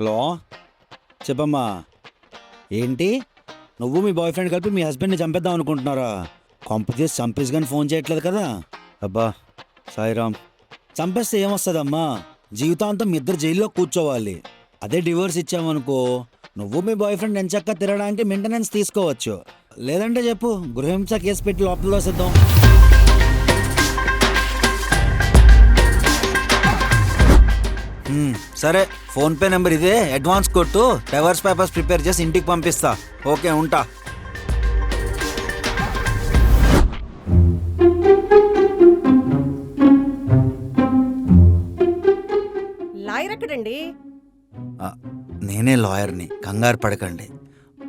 Hello, చెప్పమ్మా. ఏంటి, నువ్వు మీ బాయ్ ఫ్రెండ్ కలిపి మీ హస్బెండ్ని చంపేద్దాం అనుకుంటున్నారా? కొంప తీసి చంపేసి కానీ ఫోన్ చేయట్లేదు కదా? అబ్బా సాయిరామ్, చంపేస్తే ఏమొస్తుందమ్మా? జీవితాంతం మీ ఇద్దరు జైల్లో కూర్చోవాలి. అదే డివోర్స్ ఇచ్చామనుకో, నువ్వు మీ బాయ్ ఫ్రెండ్ ఎంచక్కా తిరగడానికి మెయింటెనెన్స్ తీసుకోవచ్చు. లేదంటే చెప్పు, గృహహింస కేసు పెట్టి లోపల వేసేద్దాం. సరే, ఫోన్పే నెంబర్ ఇదే, అడ్వాన్స్ కొట్టు. డైవర్స్ పేపర్స్ ప్రిపేర్ చేసి ఇంటికి పంపిస్తా. ఓకే, ఉంటా. లాయర్ ఎక్కడండి? నేనే లాయర్ని, కంగారు పడకండి.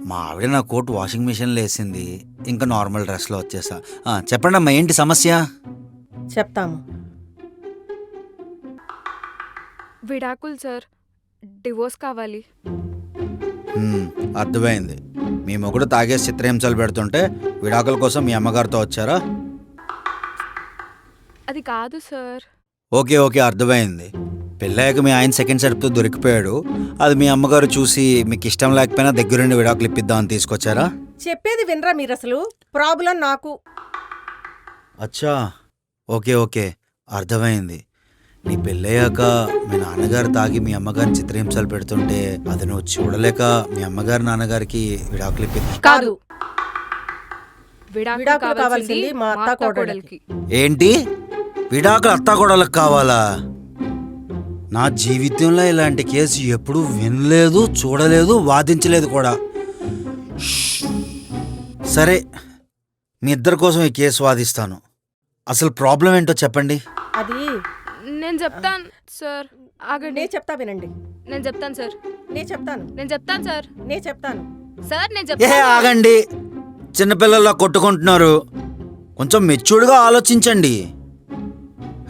మా ఆవిడ నా కోట్ వాషింగ్ మిషన్లో వేసింది, ఇంకా నార్మల్ డ్రెస్లో వచ్చేసా. చెప్పండి అమ్మా, ఏంటి సమస్య? చెప్తాము. విడాకులు సార్, డివోర్స్ కావాలి. అర్థమైంది. మీ మొగుడు తాగేసి చిత్రహింసలు పెడుతుంటే విడాకుల కోసం మీ అమ్మగారితో వచ్చారా? అది కాదు సార్. ఓకే ఓకే, అర్థమైంది. పెళ్ళాక మీ ఆయన సెకండ్ సెట్తో దొరికిపోయాడు. అది మీ అమ్మగారు చూసి మీకు ఇష్టం లేకపోయినా దగ్గరుండి విడాకులు ఇప్పిద్దామని తీసుకొచ్చారా? చెప్పేది వినరా మీరు? అసలు ప్రాబ్లం నాకు. అచ్చా, ఓకే ఓకే, అర్థమైంది. నీ పెళ్ళయ్యాక మీ నాన్నగారు తాగి మీ అమ్మగారిని చిత్రహింసలు పెడుతుంటే అది నువ్వు చూడలేక మీ అమ్మగారు నాన్నగారికి విడాకులు కాదు, విడాకులు కావాల్సింది మా మా అత్త కోడలికి. ఏంటి, విడాకులు అత్తాకోడలకు కావాలా? నా జీవితంలో ఇలాంటి కేసు ఎప్పుడూ వినలేదు, చూడలేదు, వాదించలేదు కూడా. సరే, మీ ఇద్దరి కోసం ఈ కేసు వాదిస్తాను. అసలు ప్రాబ్లం ఏంటో చెప్పండి. అది నేను చెప్తాను సార్. ఆగండి, నేను చెప్తా వినండి. నేను చెప్తాను సార్. నేను చెప్తాను. నేను చెప్తాను సార్. నేను చెప్తాను సార్. నేను ఏ చెప్తాను. ఆగండి, చిన్నపిల్లల్లా కొట్టుకుంటున్నారు. కొంచెం మెచ్యూర్డ్గా ఆలోచించండి.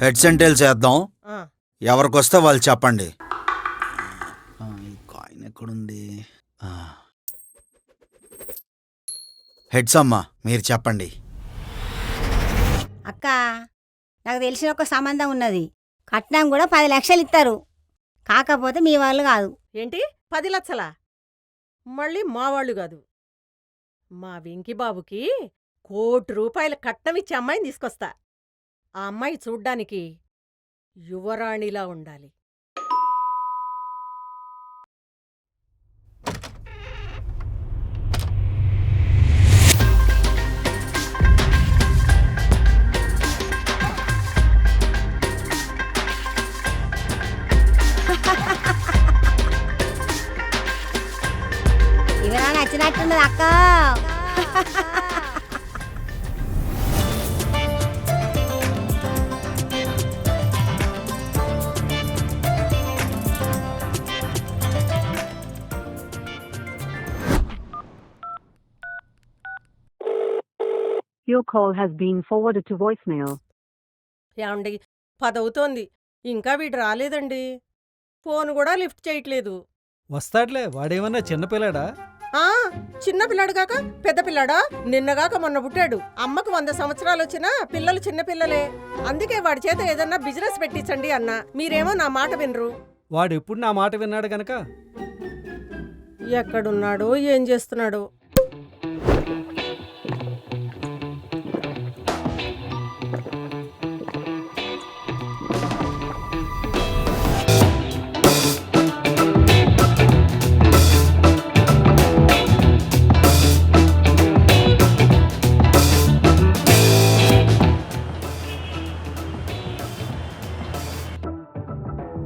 హెడ్స్ అండ్ టైల్స్ వేద్దాం. ఎవరికొస్తే వాళ్ళు చెప్పండి. ఈ కాయిన్ ఎక్కడుంది? హెడ్స్ అమ్మా, మీరు చెప్పండి. అక్క, నాకు తెలిసిన ఒక సంబంధం ఉన్నది. కట్నం కూడా 10 లక్షలు ఇస్తారు. కాకపోతే మీ వాళ్ళు కాదు. ఏంటి 10 లక్షలా? మళ్ళీ మా వాళ్ళు కాదు. మా వెంకిబాబుకి ₹1,00,00,000 కట్నం ఇచ్చే అమ్మాయిని తీసుకొస్తా. ఆ అమ్మాయి చూడ్డానికి యువరాణిలా ఉండాలి. ఇవరా నచ్చినట్టున్నది అక్క. Your call has been forwarded to voicemail. ఏమండి, 10 అవుతోంది, ఇంకా వీడు రాలేదండి. ఫోన్ కూడా లిఫ్ట్ చేయట్లేదు. వస్తాడులే, వాడేమన్నా చిన్నపిల్లాడా? చిన్నపిల్లాడు కాక పెద్ద పిల్లాడా? నిన్నగాక మొన్న పుట్టాడు. అమ్మకు 100 సంవత్సరాలు వచ్చినా పిల్లలు చిన్నపిల్లలే. అందుకే వాడి చేత ఏదన్నా బిజినెస్ పెట్టించండి అన్నా. మీరేమో నా మాట వినరు. వాడెప్పుడు నా మాట విన్నాడు గనక. ఎక్కడున్నాడో ఏం చేస్తున్నాడో.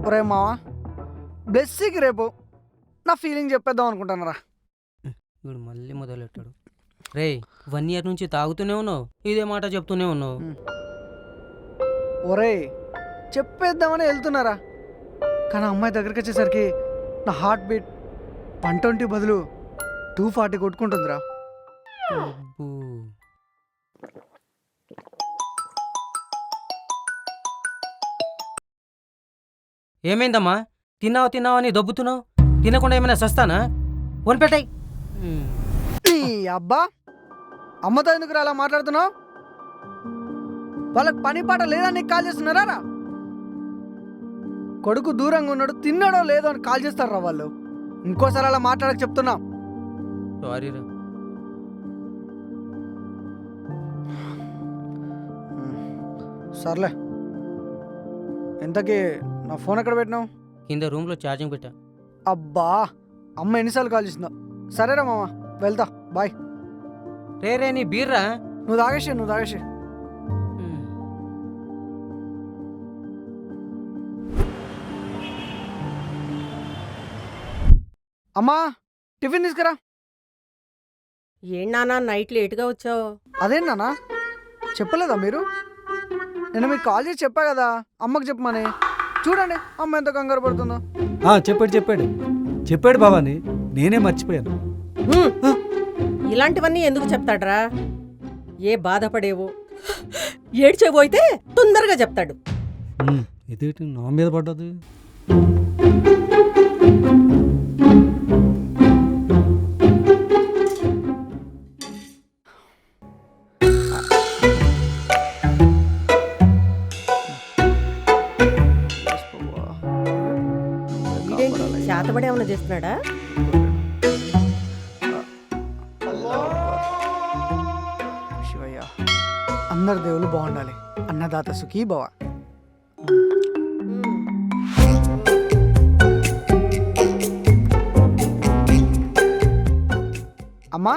ఒరే మావా, బెస్సికి రేపు నా ఫీలింగ్ చెప్పేద్దాం అనుకుంటానరా. వీడు మళ్ళీ మొదలెట్టాడు. రే, 1 year నుంచి తాగుతూనే ఉన్నావు, ఇదే మాట చెప్తూనే ఉన్నావు. ఒరే, చెప్పేద్దామని వెళ్తున్నారా, కానీ అమ్మాయి దగ్గరికి వచ్చేసరికి నా హార్ట్ బీట్ 120 బదులు 240 కొట్టుకుంటుందిరా. అబ్బో. ఏమైందమ్మా? తిన్నావా అని దొబ్బుతున్నావు? తినకుండా ఏమైనా సస్తానా? ఫోన్ పెట్టాయి. నీ అబ్బా, అమ్మతో ఎందుకు అలా మాట్లాడుతున్నావు? వాళ్ళకి పని పాట లేదా నీకు కాల్ చేస్తున్నారా? కొడుకు దూరంగా ఉన్నాడు, తిన్నాడో లేదో అని కాల్ చేస్తారా వాళ్ళు? ఇంకోసారి అలా మాట్లాడక చెప్తున్నా. సారీ రా. సర్లే. ఇంతకీ నా ఫోన్ ఎక్కడ పెట్టినావు? కింద రూమ్లో ఛార్జింగ్ పెట్టా. అబ్బా, అమ్మ ఎన్నిసార్లు కాల్ చేసిందో. సరేరా మామ, వెళ్తా, బాయ్. రే నీ బీర్రా. నువ్వు తాగేసి. అమ్మా, టిఫిన్ తీసుకురా. ఏంటన్నా నైట్ లేట్గా వచ్చావు? అదేం నాన్న, చెప్పలేదా మీరు? నేను మీకు కాల్ చేసి చెప్పా కదా అమ్మకి చెప్పమని. చూడండి అమ్మ ఎంత కంగారు పడుతుందో. చెప్పాడు బాబాని, నేనే మర్చిపోయాను. ఇలాంటివన్నీ ఎందుకు చెప్తాడ్రా? ఏ బాధపడేవో ఏడ్చేవో అయితే తొందరగా చెప్తాడు. ఇదేంటి నా మీద పడ్డది? వీడేంటి చేతబడి ఏమన్నా చేస్తున్నాడా? శివయ్య, అందరి దేవుళ్ళు బాగుండాలి. అన్నదాత సుఖీ భవ. అమ్మా,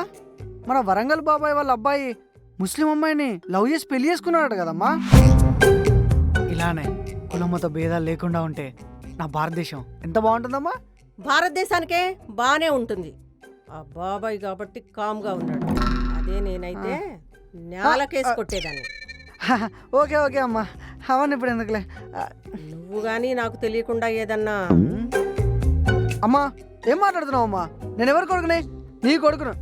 మన వరంగల్ బాబాయ్ వాళ్ళ అబ్బాయి ముస్లిం అమ్మాయిని లవ్ చేసి పెళ్లి చేసుకున్నాడు కదమ్మా. ఇలానే కులమత భేదాలు లేకుండా ఉంటే నా భారతదేశం ఎంత బాగుంటుందమ్మా. భారతదేశానికే బానే ఉంటుంది. ఆ బాబాయ్ కాబట్టి కామ్గా ఉన్నాడు. అదే నేనైతే నేలకేసి కొట్టేదాన్ని. ఓకే అమ్మా, అవన్నీ ఇప్పుడు ఎందుకులే. నువ్వు గానీ నాకు తెలియకుండా ఏదన్నా. అమ్మా, ఏం మాట్లాడుతున్నావు అమ్మా? నేను ఎవరి కొడుకుని? నీ కొడుకును.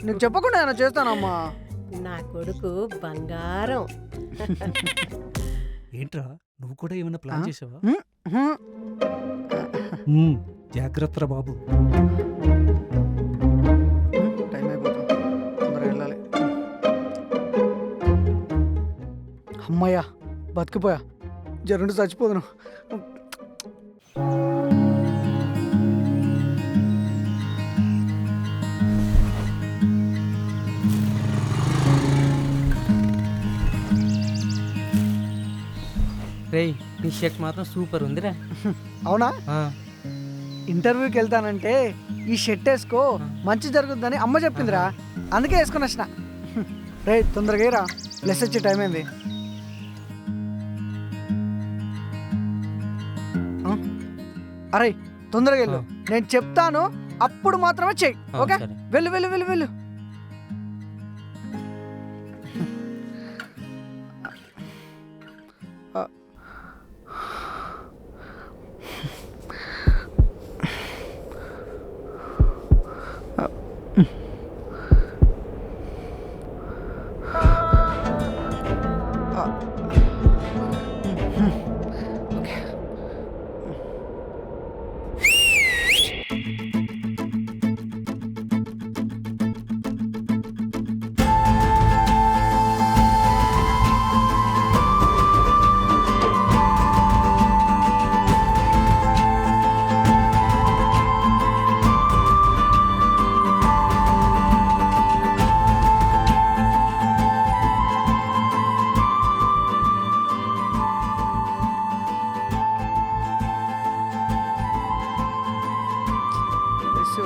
నీకు చెప్పకుండా ఏమైనా చేస్తానమ్మా. నా కొడుకు బంగారం. ఏంట్రా, నువ్వు కూడా ఏమైనా ప్లాన్ చేసావా? హ్మ్. జాగ్రత్త బాబు. టైం అయిపోతుంది, తొందరగా వెళ్ళాలి. అమ్మయ్యా, బతికిపోయా. జరుండి చచ్చిపోదును. రేయ్, నీ షర్ట్ మాత్రం సూపర్ ఉందిరా. అవునా? ఆ, ఇంటర్వ్యూకి వెళ్తానంటే ఈ షర్ట్ వేసుకో, మంచి జరుగుతుందని అమ్మ చెప్పిందిరా. అందుకే వేసుకొని వచ్చిన. రే, తొందరగా రా, ప్లస్ వచ్చే టైం అయింది. అరే, తొందరగా వెళ్ళు. నేను చెప్తాను, అప్పుడు మాత్రమే చెయ్యి. ఓకే, సరే. వెళ్ళు.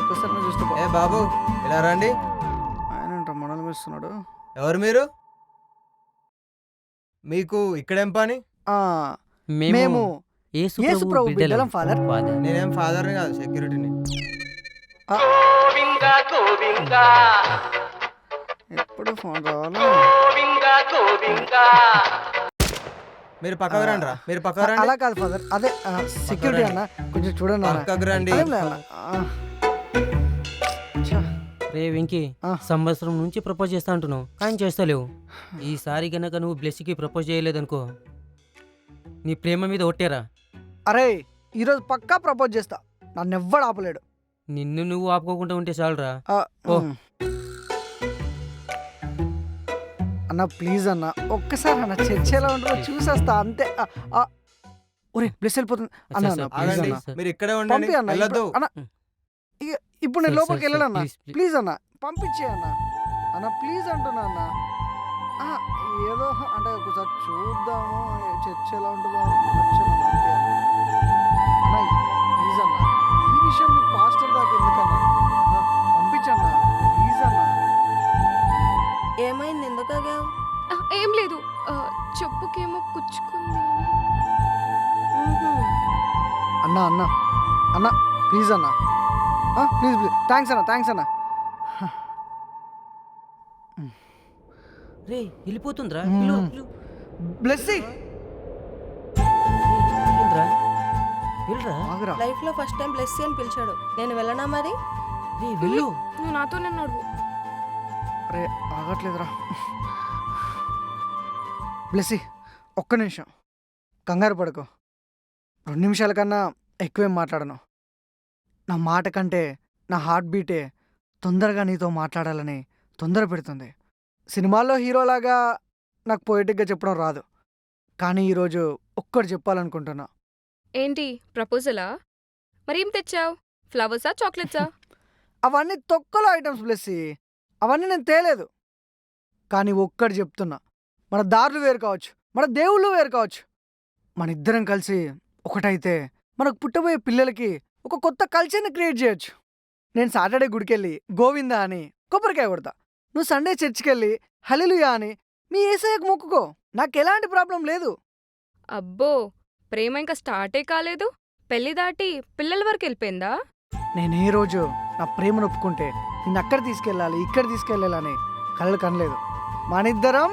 ఒక్కసారి చూస్తే ఏ బాబు, ఇలా రండి. ఆయన మనల్ని వేస్తున్నాడు. ఎవరు మీరు? మీకు ఇక్కడేం పని? మేము యేసు యేసు ప్రభు బిడ్డలం. బిడ్డలం, ఫాదర్. నేనేం ఫాదర్ని కాదు, సెక్యూరిటీని. ఎప్పుడు ఫోన్ రావాలి? మీరు పక్కకు రండి రా, మీరు పక్కకు రండి. అలా కాదు ఫాదర్, అదే సెక్యూరిటీ అన్న, కొంచెం చూడండి అన్న. పక్కకు రండి. అదేం లే అన్న. ఛ, రే వెంకీ, సంవత్సరం నుంచి ప్రపోజ్ చేస్తా అంటున్నావు కానీ చేస్తలేవు. ఈసారి గనక నువ్వు బ్లెస్కి ప్రపోజ్ చేయలేదనుకో, నీ ప్రేమ మీద ఒట్టేరా. అరే, ఈరోజు పక్కా ప్రపోజ్ చేస్తా, నన్ను ఎవ్వడు ఆపలేడు. నిన్ను నువ్వు ఆపుకోకుండా ఉంటే చాలురా. ఓ. అన్న ప్లీజ్ అన్న, ఒక్కసారి అన్న చర్చలో ఉండరు చూసేస్తా అంతే. ఒరే, బ్లెస్ వెళ్ళిపోతుంది అన్న. సరే, అన్న, ప్లీజ్ ఆగండి, అన్న. మీరు ఇక్కడే ఉండండి, పంపి అన్న, వెళ్ళొద్దు. అన్న ఇప్పుడు నేను సార్, లోపలికి సార్, వెళ్ళాను అన్న. Please, please. ప్లీజ్ అన్న పంపించే అన్న. అన్న ప్లీజ్ అంటున్నా అన్న. ఆ, ఏదో అంటే ఒకసారి చూద్దాము చర్చ ఎలా ఉంటుందో వచ్చాను అన్న, అంతే అన్న. అన్న ప్లీజ్ అన్న, ఈ విషయం మీ పాస్టర్ దాకా ఎందుకన్నా? అన్న, పంపించన్నా ప్లీజ్ అన్న. ఏమైంది ఎందుకు ఆగావు? ఏం లేదు చెప్పుకేమో కుచ్చుకుంది అని. అన్న అన్న అన్న ప్లీజ్ అన్న, ప్లీజ్ ప్లీజ్ థ్యాంక్స్ అన్న, థ్యాంక్స్ అన్న. రే వెళ్ళిపోతుందిరా మ్మ్. పిలు, పిలు. బ్లెస్సీ ఏంట్రా? వెళ్ళరా ఆగురా. లైఫ్ లో ఫస్ట్ టైం బ్లెస్సీ అని పిలిచాడు, నేను వెళ్ళనా మరి? రే వెళ్ళు. నువ్వు నాతోనే నడువు. అరే ఆగట్లేదురా. బ్లెస్సీ ఒక్క నిమిషం కంగారు పడుకో. 2 నిమిషాల కన్నా ఎక్కువేం మాట్లాడను. నా మాట కంటే నా హార్ట్ బీటే తొందరగా నీతో మాట్లాడాలని తొందర పెడుతుంది. సినిమాల్లో హీరోలాగా నాకు పొయిటిక్గా చెప్పడం రాదు, కానీ ఈరోజు ఒక్కటి చెప్పాలనుకుంటున్నా. ఏంటి ప్రపోజలా? మరేం తెచ్చావు? ఫ్లవర్సా చాక్లెట్సా? అవన్నీ తొక్కలో ఐటమ్స్ బ్లెస్సీ, అవన్నీ నేను తేలేదు. కానీ ఒక్కటి చెప్తున్నా, మన దారులు వేరు కావచ్చు, మన దేవుళ్ళు వేరు కావచ్చు, మన ఇద్దరం కలిసి ఒకటైతే మనకు పుట్టబోయే పిల్లలకి ఒక కొత్త కల్చర్ని క్రియేట్ చేయొచ్చు. నేను సాటర్డే గుడికెళ్ళి గోవిందా అని కొబ్బరికాయ కొడతా, నువ్వు సండే చర్చికి వెళ్ళి హల్లెలూయా అని మీ యేసయ్యకు మొక్కుకో. నాకు ఎలాంటి ప్రాబ్లం లేదు. అబ్బో ప్రేమ ఇంకా స్టార్టే కాలేదు, పెళ్లి దాటి పిల్లల వరకు వెళ్ళిపోయిందా? నేను ఏ రోజు నా ప్రేమను ఒప్పుకుంటే నిన్ను అక్కడ తీసుకెళ్ళాలి ఇక్కడ తీసుకెళ్ళాలని కళ్ళు కనలేదు. మనిద్దరం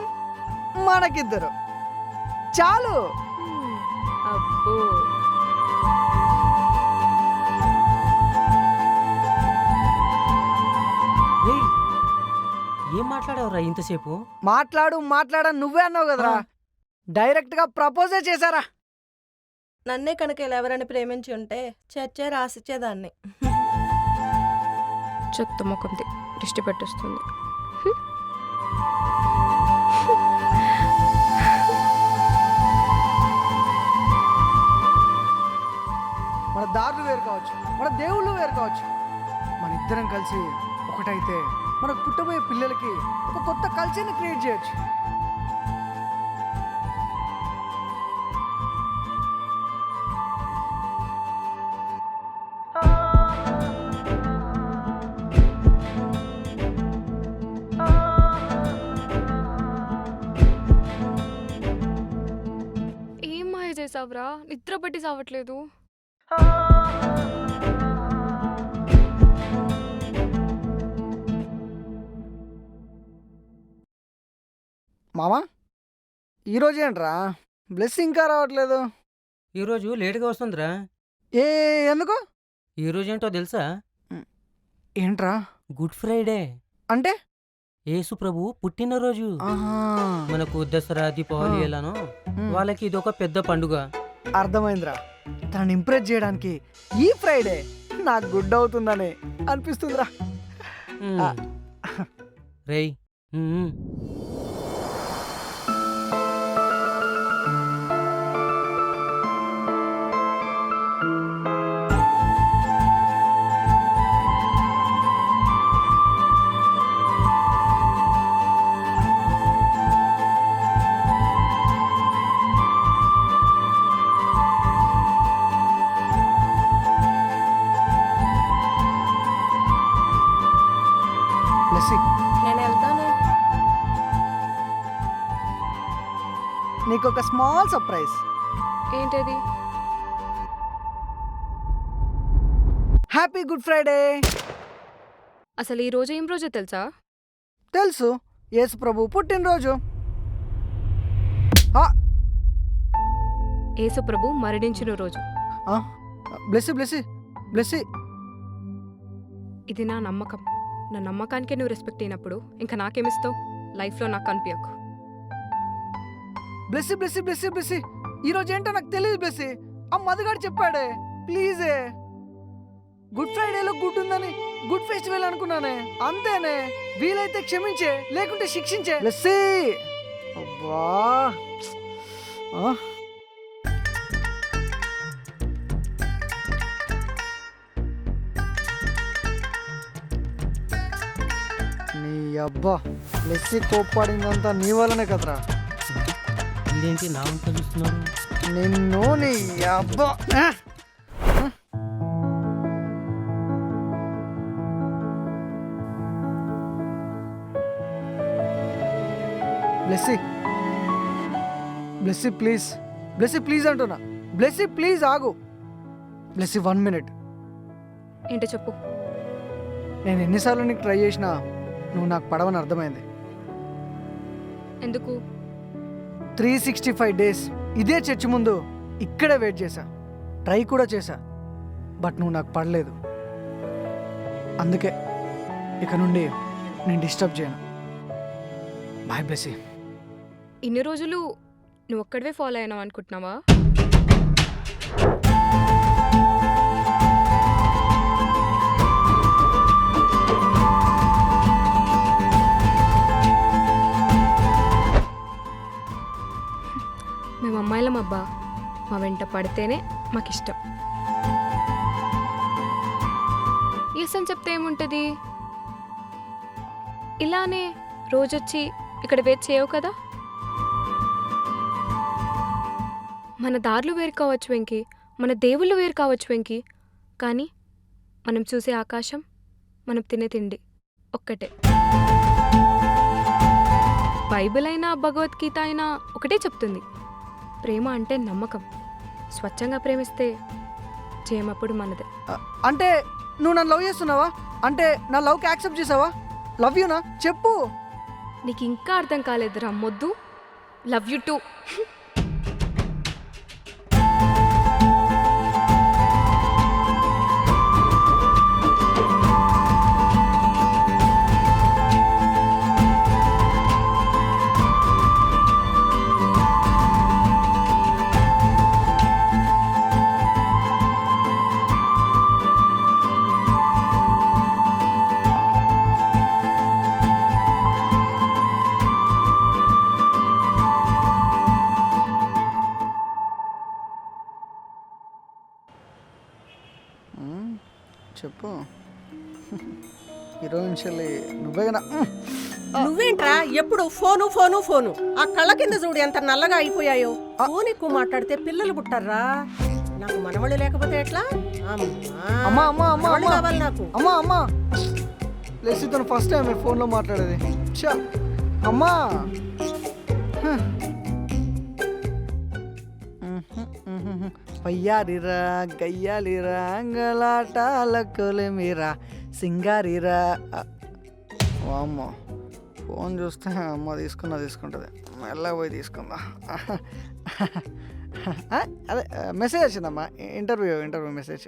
మనకిద్దరు చాలు. అబ్బో రేయ్ ఏం మాట్లాడావురా ఇంతసేపు? మాట్లాడని నువ్వే అన్నావు కదరా, డైరెక్ట్ గా ప్రపోజే చేశారా. నన్నే కనుక ఇలా ఎవరైనా ప్రేమించి ఉంటే చర్చే రాసిచ్చేదాన్ని. చెత్త ముఖంది దృష్టి పెట్టేస్తుంది. మన దారులు వేరు కావచ్చు, మన దేవుళ్ళు వేరు కావచ్చు, మన ఇద్దరం కలిసి ఒకటైతే మనకు పుట్టబోయే పిల్లలకి ఒక కొత్త కల్చర్ని క్రియేట్ చేయొచ్చు. ఏం మాయ చేసావురా? నిద్ర పట్టి సావట్లేదు. మామా ఈరోజు ఏంట్రా బ్లెస్ ఇంకా రావట్లేదు? ఈరోజు లేటుగా వస్తుందిరా. ఎందుకు? ఈరోజు ఏంటో తెలుసా? ఏంట్రా గుడ్ ఫ్రైడే అంటే? యేసు ప్రభు పుట్టినరోజు. ఆహా, మనకు దసరా దీపావళి ఆ. ఎలానో మ్, వాళ్ళకి ఇదొక పెద్ద పండుగ. అర్థమైందిరా. తనని ఇంప్రెస్ చేయడానికి ఈ ఫ్రైడే నాకు గుడ్ అవుతుందని అనిపిస్తుందిరా. మ్. ఆ. రేయ్ మ్. బ్లెస్సీ నేను వెళ్తాను. నీకు ఒక స్మాల్ సర్ప్రైజ్. ఏంటది? Happy good Friday. అసలు ఈ రోజు ఏం రోజో తెలుసా? తెలుసు, యేసు ప్రభు పుట్టినరోజు. యేసు ప్రభు మరణించిన రోజు. బ్లెస్సీ బ్లెస్సీ బ్లెస్సీ ఇది నా నమ్మకం. నా నమ్మకానికే నువ్వు రెస్పెక్ట్ అయినప్పుడు ఇంకా నాకేమిస్తావు? లైఫ్లో నాకు కనిపించకు. బ్లెస్సీ బ్లెస్సీ బ్లెస్సీ బ్లెస్సీ ఈరోజు ఏంటో నాకు తెలియదు బ్లెస్సీ. ఆ మధుగాడు చెప్పాడే, ప్లీజే. గుడ్ ఫ్రైడేలో గుడ్ ఉందని గుడ్ ఫెస్టివల్ అనుకున్నానే, అంతేనే. వీలైతే క్షమించే, లేకుంటే శిక్షించే బ్లెస్సీ. అబ్బా నీ అబ్బా లెస్సి కోప్పడిందంతా నీ వల్లనే కదరా. ఇదేంటి నా వంట చూస్తున్నాడు? నిన్ను నీ అబ్బా బ్లెస్సీ బ్లెస్సీ ప్లీజ్, బ్లెస్సీ ప్లీజ్ అంటున్నా. బ్లెస్సీ ప్లీజ్ ఆగు. బ్లెస్సీ 1 minute. ఏంటో చెప్పు. నేను ఎన్నిసార్లు నీకు ట్రై చేసినా నువ్వు నాకు పడవని అర్థమైంది. ఎందుకు? 365 days ఇదే చర్చి ముందు ఇక్కడే వెయిట్ చేశా, ట్రై కూడా చేశా, బట్ నువ్వు నాకు పడలేదు. అందుకే ఇక నుండి నేను డిస్టర్బ్ చేయను. బాయ్ బ్లెస్సీ. ఇన్ని రోజులు నువ్వు ఒక్కడివే ఫాలో అయినావు అనుకుంటున్నావా? మేము అమ్మాయిలం అబ్బా, మా వెంట పడితేనే మాకిష్టం. ఎస్ అని చెప్తే ఏముంటుంది? ఇలానే రోజొచ్చి ఇక్కడ వెయిట్ చేయవు కదా. మన దారులు వేరు కావచ్చు వెంకి, మన దేవుళ్ళు వేరు కావచ్చు వెంకి, కానీ మనం చూసే ఆకాశం, మనం తినే తిండి ఒక్కటే. బైబిల్ అయినా భగవద్గీత అయినా ఒకటే చెప్తుంది, ప్రేమ అంటే నమ్మకం. స్వచ్ఛంగా ప్రేమిస్తే జయమప్పుడు మనదే. అంటే నువ్వు నన్ను లవ్ చేస్తున్నావా? అంటే నా లవ్కి యాక్సెప్ట్ చేసావా? లవ్ యూనా? చెప్పు. నీకు ఇంకా అర్థం కాలేదురా మొద్దు. Love you two. చెప్పు. ఈరోజు నుంచి నువ్వే కదా. నువ్వేంట్రా ఎప్పుడు ఫోను ఫోను ఫోను? ఆ కళ్ళ కింద చూడు ఎంత నల్లగా అయిపోయాయో. ఫోన్ ఎక్కువ మాట్లాడితే పిల్లలు పుట్టారా? నాకు మనవళ్ళు లేకపోతే ఎట్లా? అమ్మా అమ్మా అమ్మా మనవళ్ళు అమ్మా కావాలి నాకు. అమ్మా అమ్మా లెస్సీతో ఫస్ట్ టైం ఫోన్లో మాట్లాడేది. చా అమ్మా. పయ్యారిరా గయ్యాలిరా అంగలాటాలకులేమిరా సింగారిరా. అమ్మ ఫోన్ చూస్తే అమ్మ తీసుకుంటుంది, మెల్లగా పోయి తీసుకుందా. అదే మెసేజ్ వచ్చిందమ్మా, ఇంటర్వ్యూ మెసేజ్.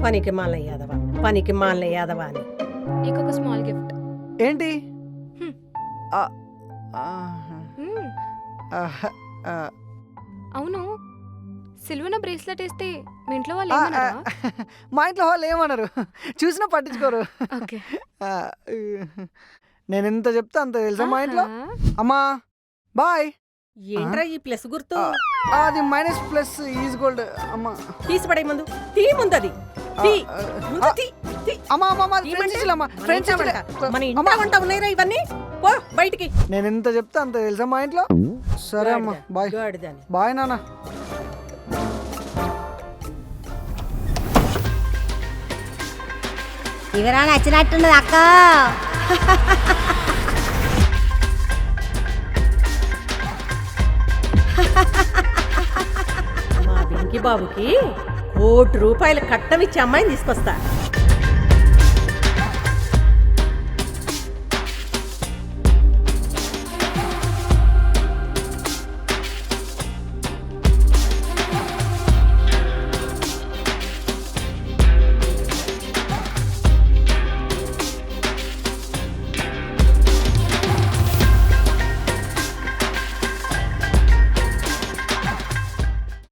పనికి మాల యాదవా అని. ఇంకొక స్మాల్ గిఫ్ట్. ఏంటి? అవును, సిల్వన బ్రేస్లెట్ వేస్తే మీ ఇంట్లో వాళ్ళు ఏమన్నారా? మా ఇంట్లో వాళ్ళు ఏమన్నారు, చూసినా పట్టించుకోరు. ఓకే. నేను ఎంత చెప్తా అంత తెలుసా మా ఇంట్లో. అమ్మా బాయ్. ఏంట్రా ఈ ప్లస్ గుర్తు? అది -+ ఈజ్ గోల్డ్. అమ్మా తీసిపడే ముందు, తీ ముందు అది. అమ్మా అమ్మా ఫ్రెండ్స్ మన ఇంట్లో వంట ఉన్నాయిరా ఇవన్నీ. పో బయటికి. నేను ఎంత చెప్తా అంత తెలుసా మా ఇంట్లో. సరే అమ్మా బాయ్. బాయ్ నాన్న. ఇవరా నచ్చినట్టున్నది అక్క. మా వెంకి బాబుకి ₹1,00,00,000 కట్టమిచ్చి అమ్మాయిని తీసుకొస్తా.